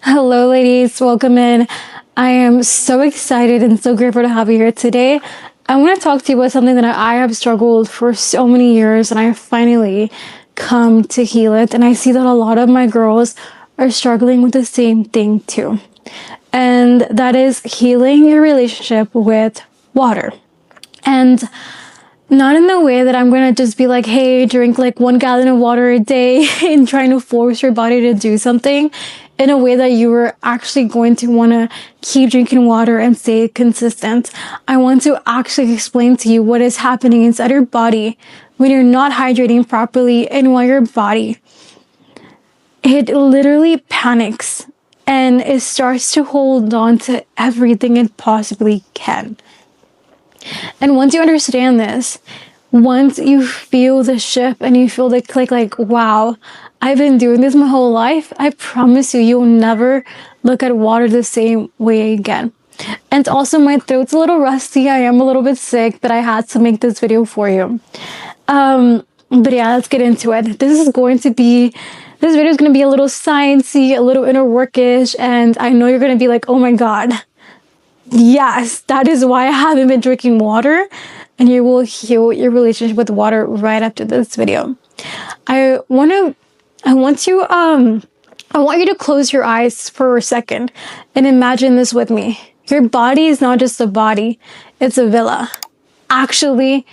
Hello, ladies. Welcome in. I am so excited and so grateful to have you here today. I want to talk to you about something that I have struggled for so many years, and I finally come to heal it. And I see that a lot of my girls are struggling with the same thing too. And that is healing your relationship with water. And not in the way that I'm going to just be like, hey, drink like 1 gallon of water a day and trying to force your body to do something, in a way that you are actually going to want to keep drinking water and stay consistent. I want to actually explain to you what is happening inside your body when you're not hydrating properly, and why your body, it literally panics and it starts to hold on to everything it possibly can. And once you understand this, once you feel the shift and you feel the click, like, wow, I've been doing this my whole life, I promise you, you'll never look at water the same way again. And also, my throat's a little rusty. I am a little bit sick, but I had to make this video for you. But yeah, let's get into it. This video is going to be a little sciencey, a little inner workish, and I know you're going to be like, oh my God, yes, that is why I haven't been drinking water. And you will heal your relationship with water right after this video. I want you to close your eyes for a second and imagine this with me. Your body is not just a body, it's a villa. Actually,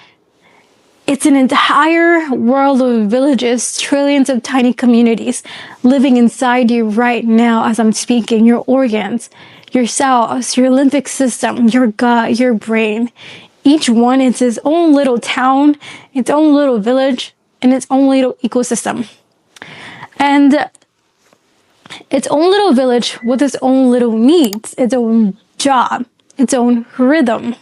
it's an entire world of villages, trillions of tiny communities living inside you right now as I'm speaking. Your organs, your cells, your lymphic system, your gut, your brain. Each one is its own little town, its own little village, and its own little ecosystem. And its own little village with its own little needs, its own job, its own rhythm.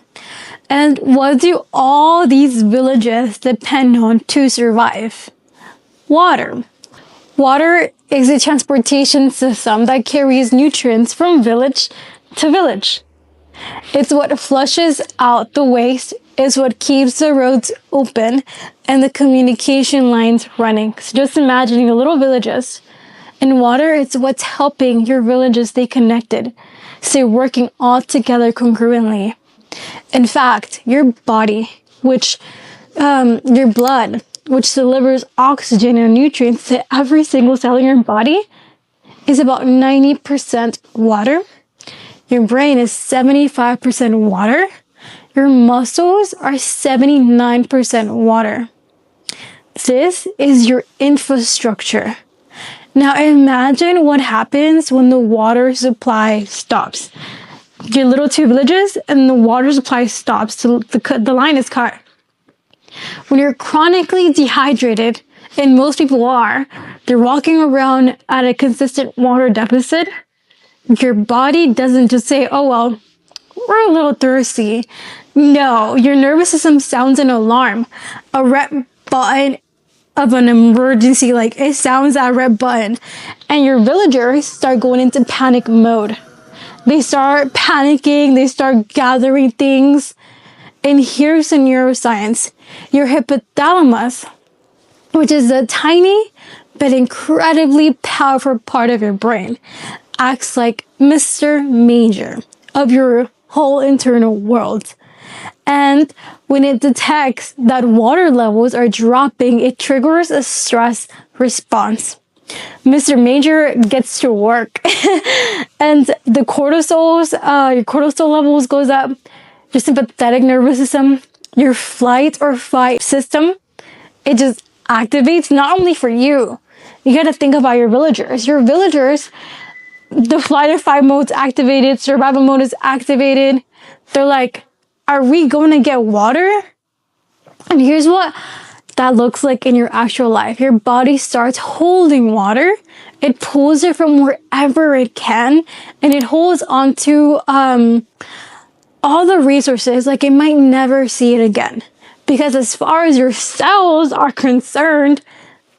And what do all these villages depend on to survive? Water. Water is a transportation system that carries nutrients from village to village. It's what flushes out the waste, it's what keeps the roads open and the communication lines running. So just imagining the little villages. And water is what's helping your villages stay connected, stay working all together congruently. In fact, your body, your blood, which delivers oxygen and nutrients to every single cell in your body, is about 90% water. Your brain is 75% water. Your muscles are 79% water. This is your infrastructure. Now imagine what happens when the water supply stops. Your little two villages and the water supply stops, so the line is cut. When you're chronically dehydrated, and most people are, they're walking around at a consistent water deficit, your body doesn't just say, oh, well, we're a little thirsty. No, your nervous system sounds an alarm, a red button of an emergency. Like, it sounds that red button. And your villagers start going into panic mode. They start panicking. They start gathering things. And here's the neuroscience. Your hypothalamus, which is a tiny but incredibly powerful part of your brain, acts like Mr. Major of your whole internal world. And when it detects that water levels are dropping, it triggers a stress response. Mr. Major gets to work and your cortisol levels goes up, your sympathetic nervous system, your flight or fight system, it just activates. Not only for you, you got to think about your villagers. Your villagers, the flight or fight mode's activated, survival mode is activated. They're like, are we going to get water? And here's what that looks like in your actual life. Your body starts holding water. It pulls it from wherever it can, and it holds onto all the resources like it might never see it again. Because as far as your cells are concerned,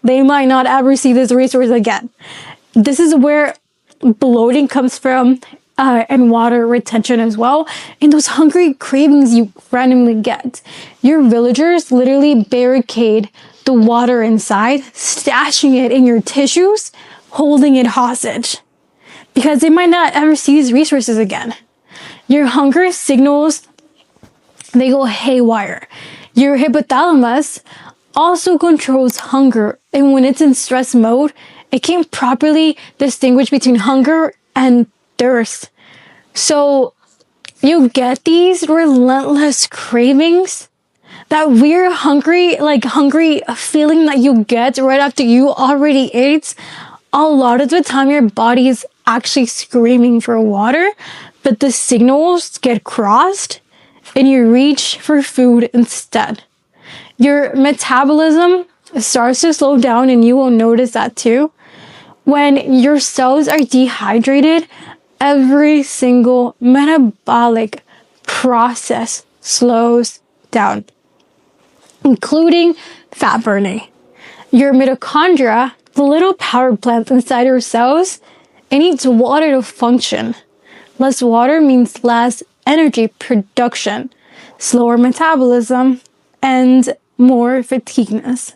they might not ever see this resource again. This is where bloating comes from, and water retention as well, and those hungry cravings you randomly get. Your villagers literally barricade the water inside, stashing it in your tissues, holding it hostage. because they might not ever see these resources again. Your hunger signals, they go haywire. Your hypothalamus also controls hunger, and when it's in stress mode, it can't properly distinguish between hunger and thirst. So you get these relentless cravings, that weird hungry feeling that you get right after you already ate. A lot of the time your body is actually screaming for water, but the signals get crossed and you reach for food instead. Your metabolism starts to slow down, and you will notice that too. When your cells are dehydrated, every single metabolic process slows down, including fat burning. Your mitochondria, the little power plants inside your cells, it needs water to function. Less water means less energy production, slower metabolism, and more fatigueness.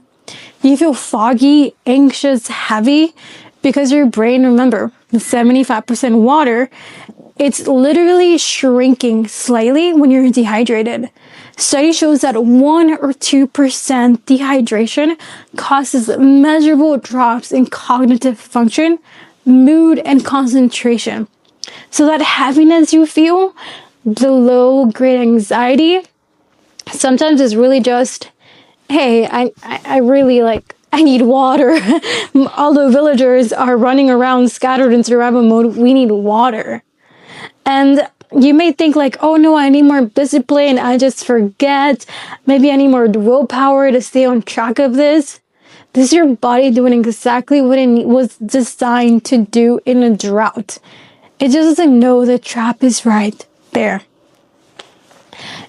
You feel foggy, anxious, heavy, because your brain, remember, is 75% water. It's literally shrinking slightly when you're dehydrated. Study shows that 1 or 2% dehydration causes measurable drops in cognitive function, mood, and concentration. So that heaviness you feel, the low-grade anxiety, sometimes is really just, hey, I need water. All the villagers are running around scattered in survival mode. We need water. And you may think like, oh no, I need more discipline. I just forget. Maybe I need more willpower to stay on track of this. This is your body doing exactly what it was designed to do in a drought. It just doesn't know the trap is right there.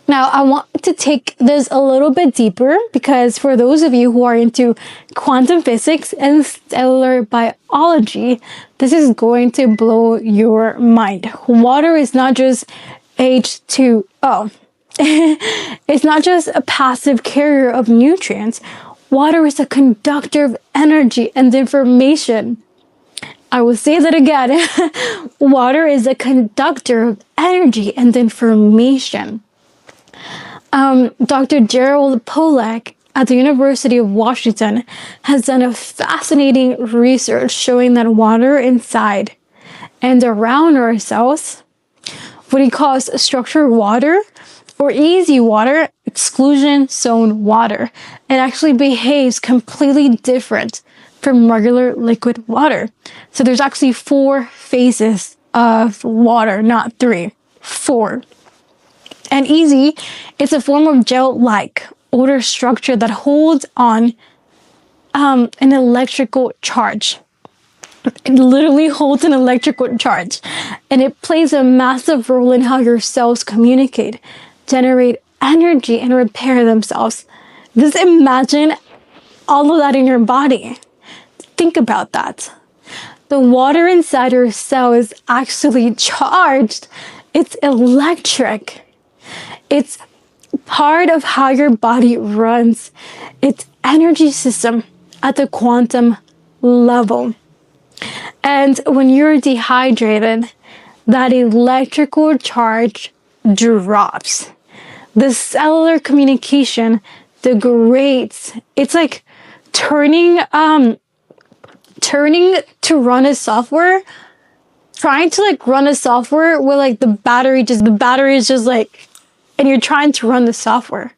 Now, I want to take this a little bit deeper, because for those of you who are into quantum physics and cellular biology, this is going to blow your mind. Water is not just H2O. It's not just a passive carrier of nutrients. Water is a conductor of energy and information. I will say that again. Water is a conductor of energy and information. Dr. Gerald Pollack at the University of Washington has done a fascinating research showing that water inside and around our cells, what he calls structured water or easy water, exclusion zone water, it actually behaves completely different from regular liquid water. So there's actually 4 phases of water, not 3, 4. And easy, it's a form of gel-like outer structure that holds on an electrical charge. It literally holds an electrical charge, and it plays a massive role in how your cells communicate, generate energy, and repair themselves. Just imagine all of that in your body. Think about that. The water inside your cell is actually charged. It's electric. It's part of how your body runs its energy system at the quantum level. And when you're dehydrated, that electrical charge drops. The cellular communication degrades. It's like turning to run a software, trying to run a software where the battery is just and you're trying to run the software.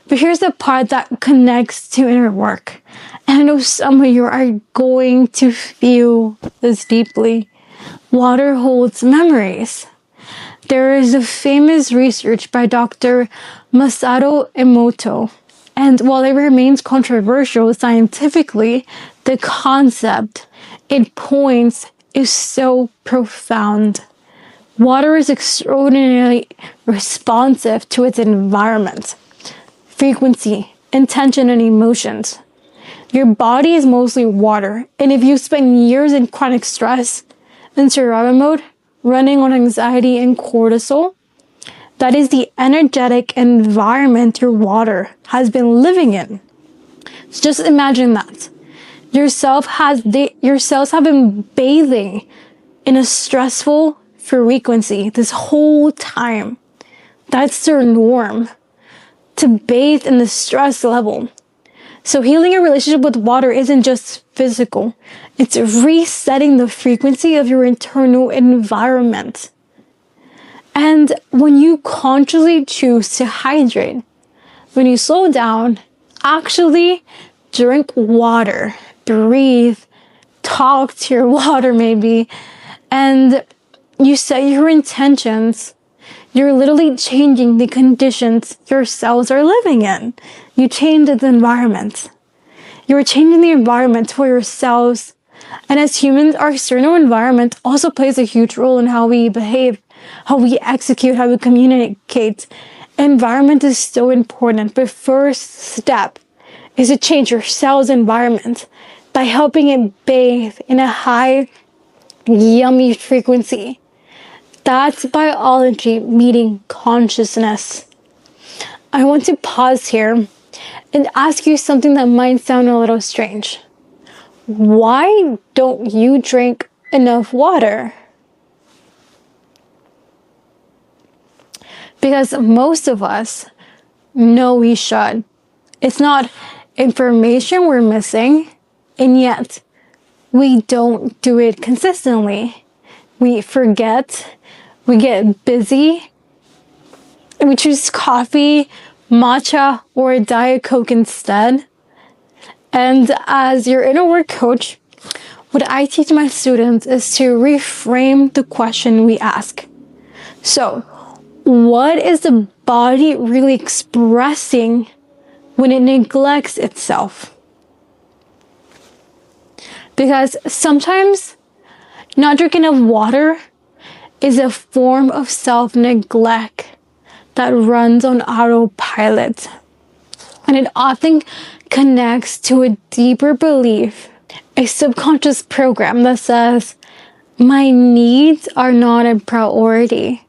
But here's the part that connects to inner work. And I know some of you are going to feel this deeply. Water holds memories. There is a famous research by Dr. Masato Emoto. And while it remains controversial scientifically, the concept it points is so profound. Water is extraordinarily responsive to its environment, frequency, intention, and emotions. Your body is mostly water, and if you spend years in chronic stress, in survival mode, running on anxiety and cortisol, that is the energetic environment your water has been living in. So just imagine that. Your cells have been bathing in a stressful frequency this whole time. That's their norm, to bathe in the stress level. So healing your relationship with water isn't just physical. It's resetting the frequency of your internal environment. And when you consciously choose to hydrate, when you slow down, actually drink water, breathe, talk to your water maybe, and you set your intentions, you're literally changing the conditions your cells are living in. You change the environment. You're changing the environment for your cells. And as humans, our external environment also plays a huge role in how we behave, how we execute, how we communicate. Environment is so important, but first step is to change your cell's environment by helping it bathe in a high, yummy frequency. That's biology meeting consciousness. I want to pause here and ask you something that might sound a little strange. Why don't you drink enough water? Because most of us know we should. It's not information we're missing, and yet we don't do it consistently. We forget, we get busy, and we choose coffee, matcha, or Diet Coke instead. And as your inner work coach, what I teach my students is to reframe the question we ask. So, what is the body really expressing when it neglects itself? Because sometimes not drinking enough water is a form of self-neglect that runs on autopilot. And it often connects to a deeper belief, a subconscious program that says, my needs are not a priority.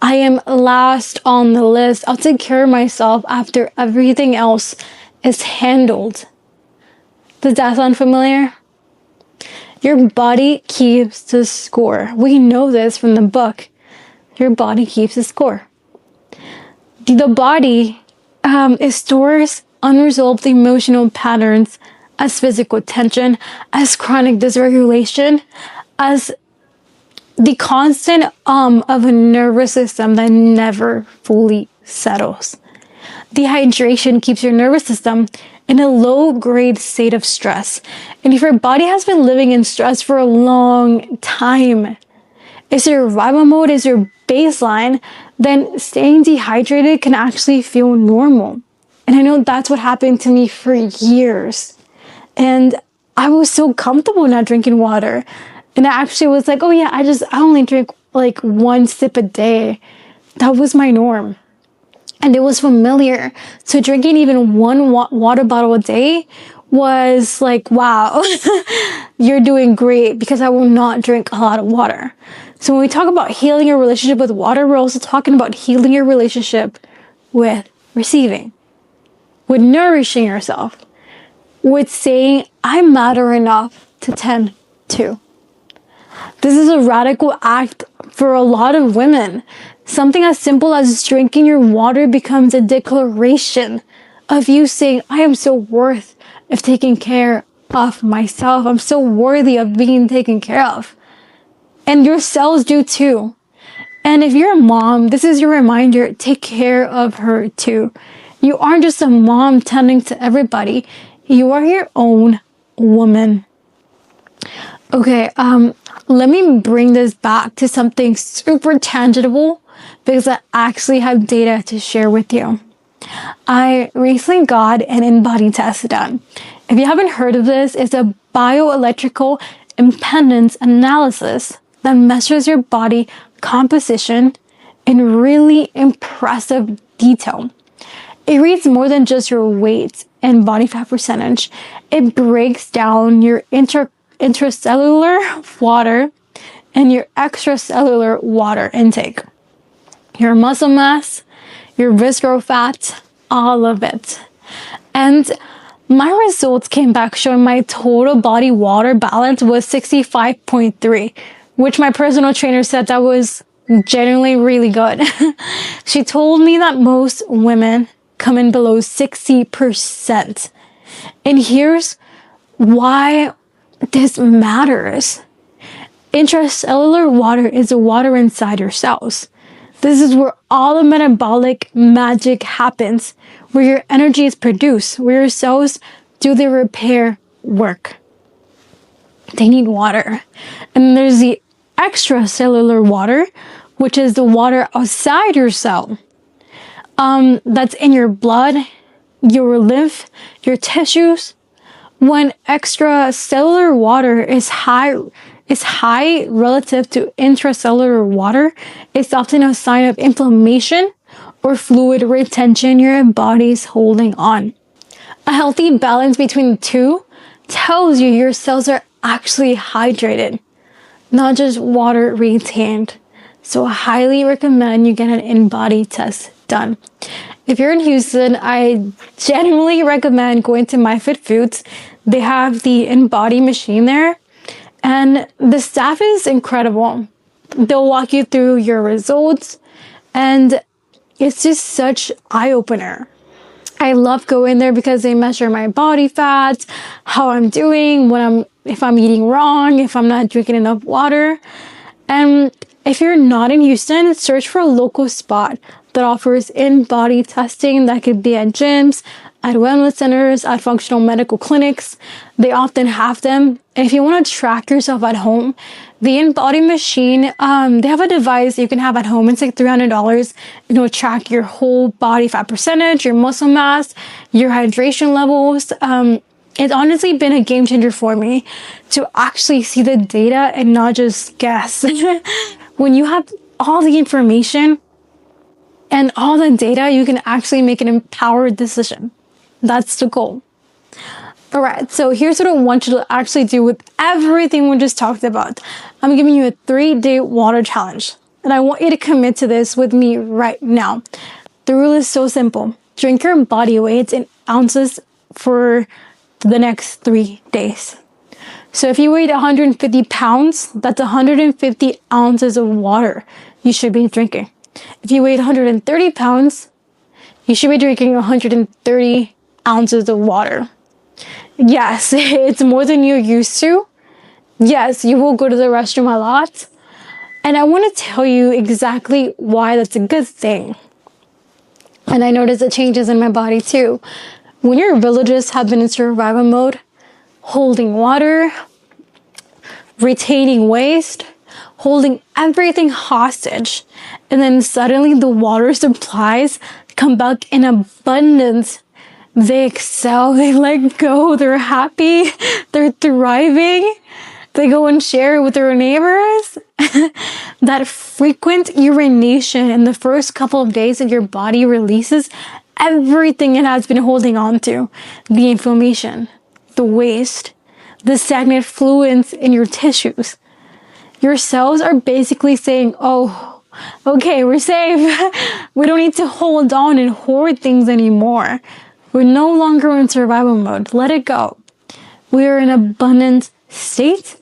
I am last on the list. I'll take care of myself after everything else is handled. Does that sound familiar? Your body keeps the score. We know this from the book. Your body keeps the score. The body stores unresolved emotional patterns as physical tension, as chronic dysregulation, as the constant of a nervous system that never fully settles. Dehydration keeps your nervous system in a low-grade state of stress. And if your body has been living in stress for a long time, is your survival mode, is your baseline, then staying dehydrated can actually feel normal. And I know that's what happened to me for years. And I was so comfortable not drinking water. And I actually was like, oh yeah, I only drink like 1 sip a day. That was my norm. And it was familiar. So drinking even 1 water bottle a day was like, wow, you're doing great, because I will not drink a lot of water. So when we talk about healing your relationship with water, we're also talking about healing your relationship with receiving, with nourishing yourself, with saying, I matter enough to tend to. This is a radical act for a lot of women. Something as simple as drinking your water becomes a declaration of you saying, I am so worth of taking care of myself. I'm so worthy of being taken care of. And your cells do too. And if you're a mom, this is your reminder, take care of her too. You aren't just a mom tending to everybody. You are your own woman. Okay, let me bring this back to something super tangible, because I actually have data to share with you. I recently got an InBody test done. If you haven't heard of this, it's a bioelectrical impedance analysis that measures your body composition in really impressive detail. It reads more than just your weight and body fat percentage. It breaks down your intracellular water and your extracellular water intake, your muscle mass, your visceral fat, all of it. And my results came back showing my total body water balance was 65.3, which my personal trainer said that was genuinely really good. She told me that most women come in below 60%. And here's why this matters. Intracellular water is the water inside your cells. This is where all the metabolic magic happens, where your energy is produced, where your cells do the repair work. They need water. And there's the extracellular water, which is the water outside your cell. That's in your blood, your lymph, your tissues. When extracellular water is high relative to intracellular water, it's often a sign of inflammation or fluid retention your body's holding on. A healthy balance between the two tells you your cells are actually hydrated, not just water retained. So I highly recommend you get an InBody test done. If you're in Houston, I genuinely recommend going to MyFitFoods. They have the InBody machine there, and the staff is incredible. They'll walk you through your results, and it's just such eye-opener. I love going there because they measure my body fat, how I'm doing, if I'm eating wrong, if I'm not drinking enough water. And if you're not in Houston, search for a local spot that offers InBody testing. That could be at gyms, at wellness centers, at functional medical clinics. They often have them. And if you want to track yourself at home, the InBody machine, they have a device you can have at home. It's like $300. It'll track your whole body fat percentage, your muscle mass, your hydration levels. It's honestly been a game changer for me to actually see the data and not just guess. When you have all the information and all the data, you can actually make an empowered decision. That's the goal. All right, so here's what I want you to actually do with everything we just talked about. I'm giving you a 3-day water challenge, and I want you to commit to this with me right now. The rule is so simple. Drink your body weight in ounces for the next 3 days. So if you weigh 150 pounds, that's 150 ounces of water you should be drinking. If you weigh 130 pounds, you should be drinking 130 ounces of water. Yes, it's more than you're used to. Yes, you will go to the restroom a lot. And I want to tell you exactly why that's a good thing. And I noticed the changes in my body too. When your villagers have been in survival mode, holding water, retaining waste, holding everything hostage, and then suddenly the water supplies come back in abundance. They excel, they let go, they're happy, they're thriving. They go and share with their neighbors. That frequent urination in the first couple of days that your body releases everything it has been holding on to. The inflammation, the waste, the stagnant fluids in your tissues. Your cells are basically saying, oh, okay, we're safe. We don't need to hold on and hoard things anymore. We're no longer in survival mode. Let it go. We are in abundant state.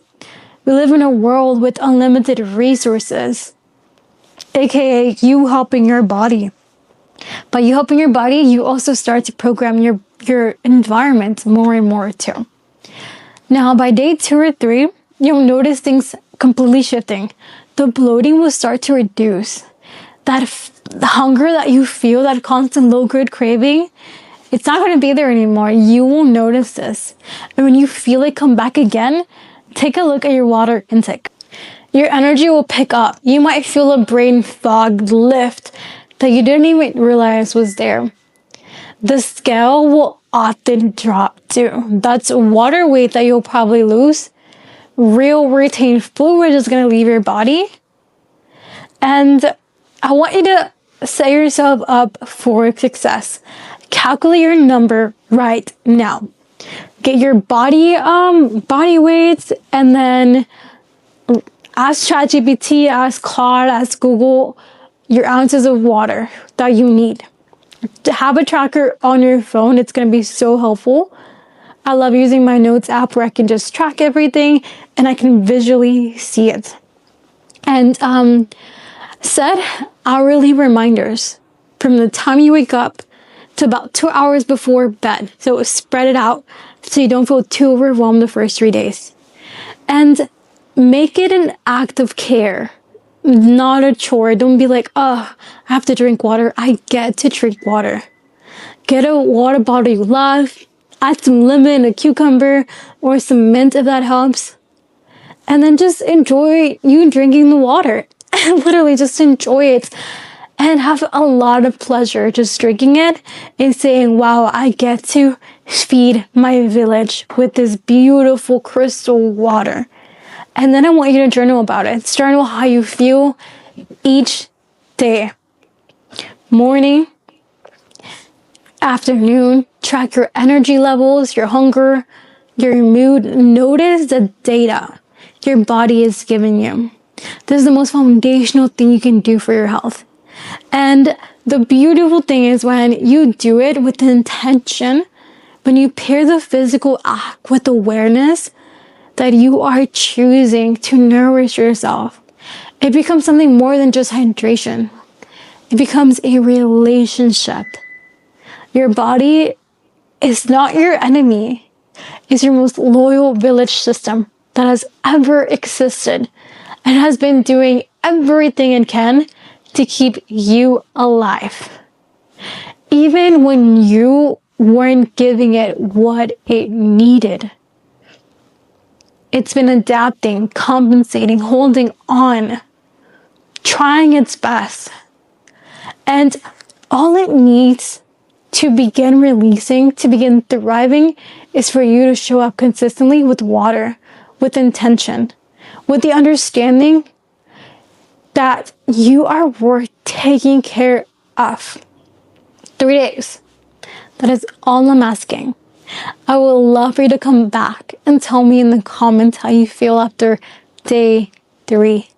We live in a world with unlimited resources, aka you helping your body. By you helping your body, you also start to program your environment more and more too. Now, by day 2 or 3, you'll notice things completely shifting. The bloating will start to reduce. The hunger that you feel, that constant low-grade craving, it's not going to be there anymore. You will notice this. And when you feel it come back again, take a look at your water intake. Your energy will pick up. You might feel a brain fog lift that you didn't even realize was there. The scale will often drop too. That's water weight that you'll probably lose. Real retained fluid is going to leave your body. And I want you to set yourself up for success. Calculate your number right now. Get your body weights, and then ask ChatGPT, ask Claude, ask Google your ounces of water that you need. To have a tracker on your phone, it's going to be so helpful. I love using my notes app where I can just track everything and I can visually see it. And set hourly reminders from the time you wake up to about 2 hours before bed. So spread it out so you don't feel too overwhelmed the first 3 days. And make it an act of care, not a chore. Don't be like, oh, I have to drink water. I get to drink water. Get a water bottle you love. Add some lemon, a cucumber, or some mint if that helps. And then just enjoy you drinking the water. Literally just enjoy it. And have a lot of pleasure just drinking it and saying, wow, I get to feed my village with this beautiful crystal water. And then I want you to journal about it. Journal how you feel each day. Morning, afternoon, track your energy levels, your hunger, your mood. Notice the data your body is giving you. This is the most foundational thing you can do for your health. And the beautiful thing is when you do it with intention, when you pair the physical act with awareness that you are choosing to nourish yourself, it becomes something more than just hydration. It becomes a relationship. Your body is not your enemy. It's your most loyal village system that has ever existed and has been doing everything it can to keep you alive. Even when you weren't giving it what it needed. It's been adapting, compensating, holding on, trying its best. And all it needs to begin releasing, to begin thriving, is for you to show up consistently with water, with intention, with the understanding that you are worth taking care of. 3 days. That is all I'm asking. I would love for you to come back and tell me in the comments how you feel after day 3.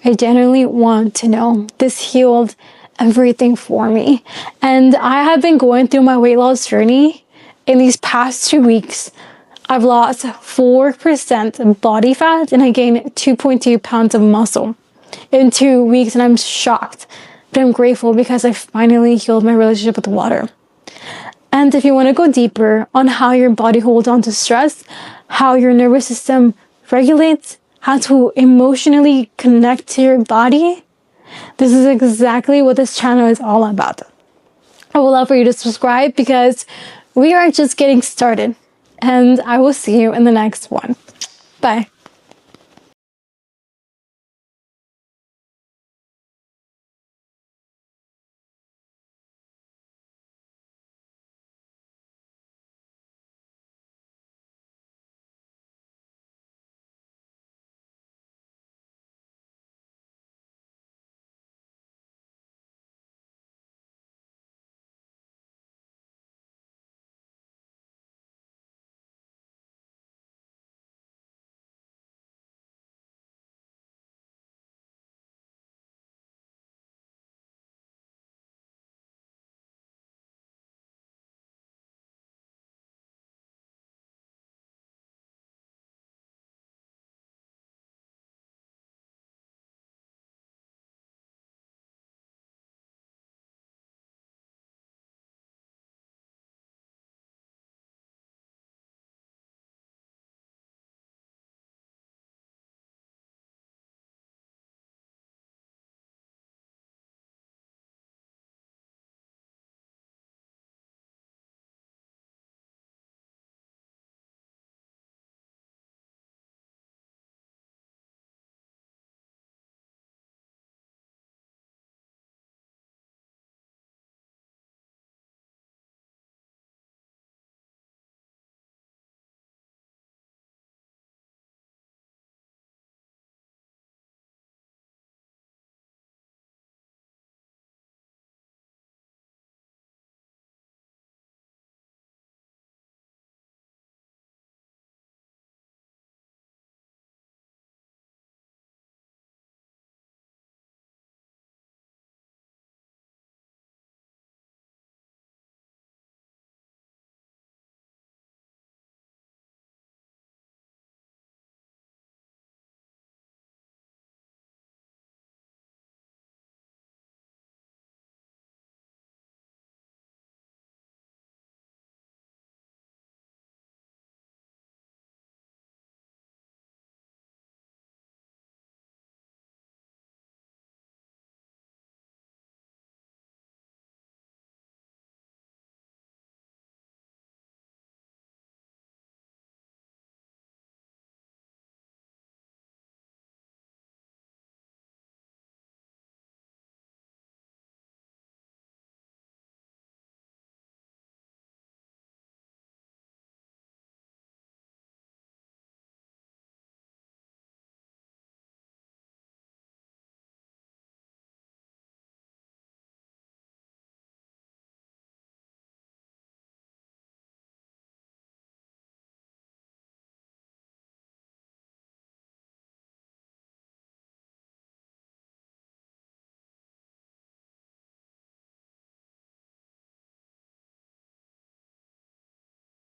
I genuinely want to know. This healed everything for me. And I have been going through my weight loss journey in these past 2 weeks. I've lost 4% body fat and I gained 2.2 pounds of muscle in 2 weeks, and I'm shocked. But I'm grateful because I finally healed my relationship with water. And if you want to go deeper on how your body holds on to stress, how your nervous system regulates, how to emotionally connect to your body, this is exactly what this channel is all about. I would love for you to subscribe because we are just getting started. And I will see you in the next one. Bye.